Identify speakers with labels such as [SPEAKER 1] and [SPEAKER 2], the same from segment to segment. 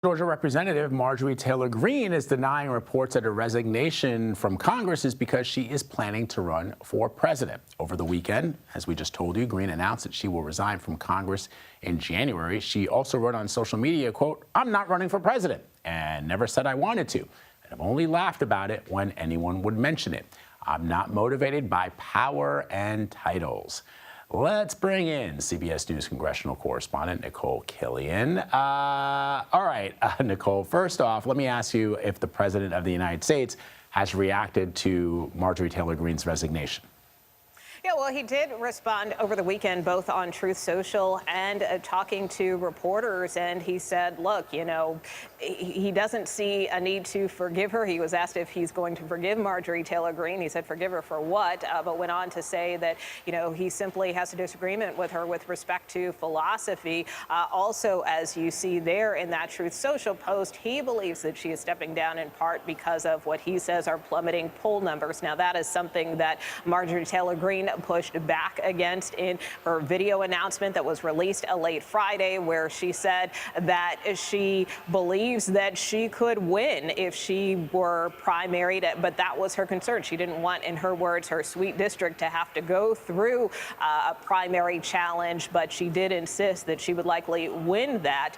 [SPEAKER 1] Georgia Representative Marjorie Taylor Greene is denying reports that her resignation from Congress is because she is planning to run for president. Over the weekend, as we just told you, Greene announced that she will resign from Congress in January. She also wrote on social media, quote, "I'm not running for president," and never said I wanted to. And I've only laughed about it when anyone would mention it. I'm not motivated by power and titles. Let's bring in CBS News congressional correspondent Nikole Killion. All right, Nikole, first off, let me ask you if the President of the United States has reacted to Marjorie Taylor Greene's resignation.
[SPEAKER 2] Yeah, well, he did respond over the weekend, both on Truth Social and talking to reporters. And he said, look, you know, he doesn't see a need to forgive her. He was asked if he's going to forgive Marjorie Taylor Greene. He said, forgive her for what? But went on to say that, you know, he simply has a disagreement with her with respect to philosophy. Also, as you see there in that Truth Social post, he believes that she is stepping down in part because of what he says are plummeting poll numbers. Now, that is something that Marjorie Taylor Greene pushed back against in her video announcement that was released late Friday, where she said that she believes that she could win if she were primaried, but that was her concern. She didn't want, in her words, her sweet district to have to go through a primary challenge, but she did insist that she would likely win that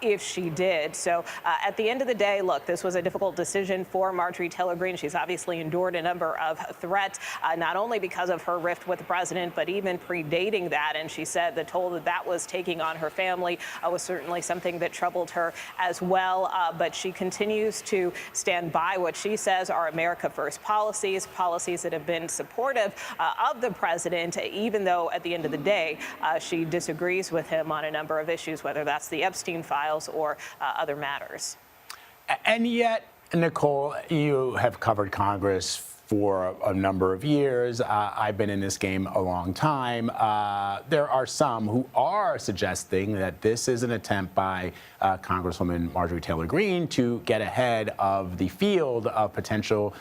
[SPEAKER 2] if she did. So at the end of the day, look, this was a difficult decision for Marjorie Taylor Greene. She's obviously endured a number of threats, not only because of her rift with the president, but even predating that. And she said the toll that was taking on her family was certainly something that troubled her as well. But she continues to stand by what she says are America First policies that have been supportive of the president, even though at the end of the day, she disagrees with him on a number of issues, whether that's the Epstein files or other matters.
[SPEAKER 1] And yet, Nikole, you have covered Congress for a number of years. I've been in this game a long time. There are some who are suggesting that this is an attempt by Congresswoman Marjorie Taylor Greene to get ahead of the field of potential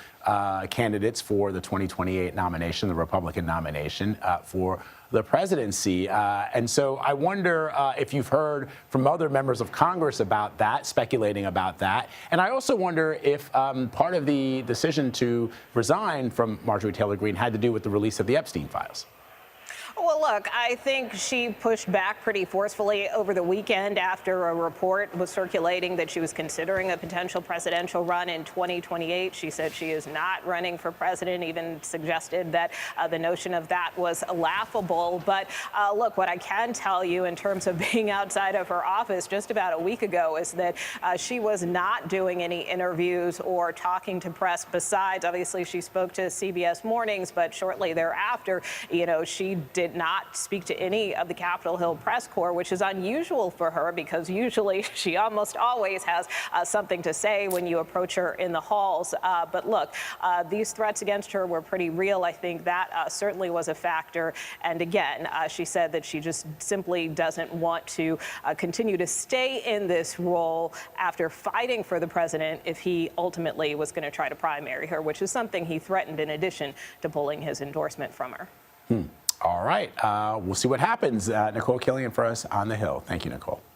[SPEAKER 1] candidates for the 2028 nomination, the Republican nomination for the presidency. And so I wonder if you've heard from other members of Congress about that, speculating about that. And I also wonder if part of the decision to resign from Marjorie Taylor Greene had to do with the release of the Epstein files.
[SPEAKER 2] Well, look, I think she pushed back pretty forcefully over the weekend after a report was circulating that she was considering a potential presidential run in 2028. She said she is not running for president, even suggested that the notion of that was laughable. But look, what I can tell you in terms of being outside of her office just about a week ago is that she was not doing any interviews or talking to press. Besides, obviously, she spoke to CBS Mornings, but shortly thereafter, you know, she did not speak to any of the Capitol Hill press corps, which is unusual for her because usually she almost always has something to say when you approach her in the halls. But look, these threats against her were pretty real. I think that certainly was a factor. And again, she said that she just simply doesn't want to continue to stay in this role after fighting for the president if he ultimately was going to try to primary her, which is something he threatened in addition to pulling his endorsement from her.
[SPEAKER 1] All right. We'll see what happens. Nikole Killion for us on the Hill. Thank you, Nikole.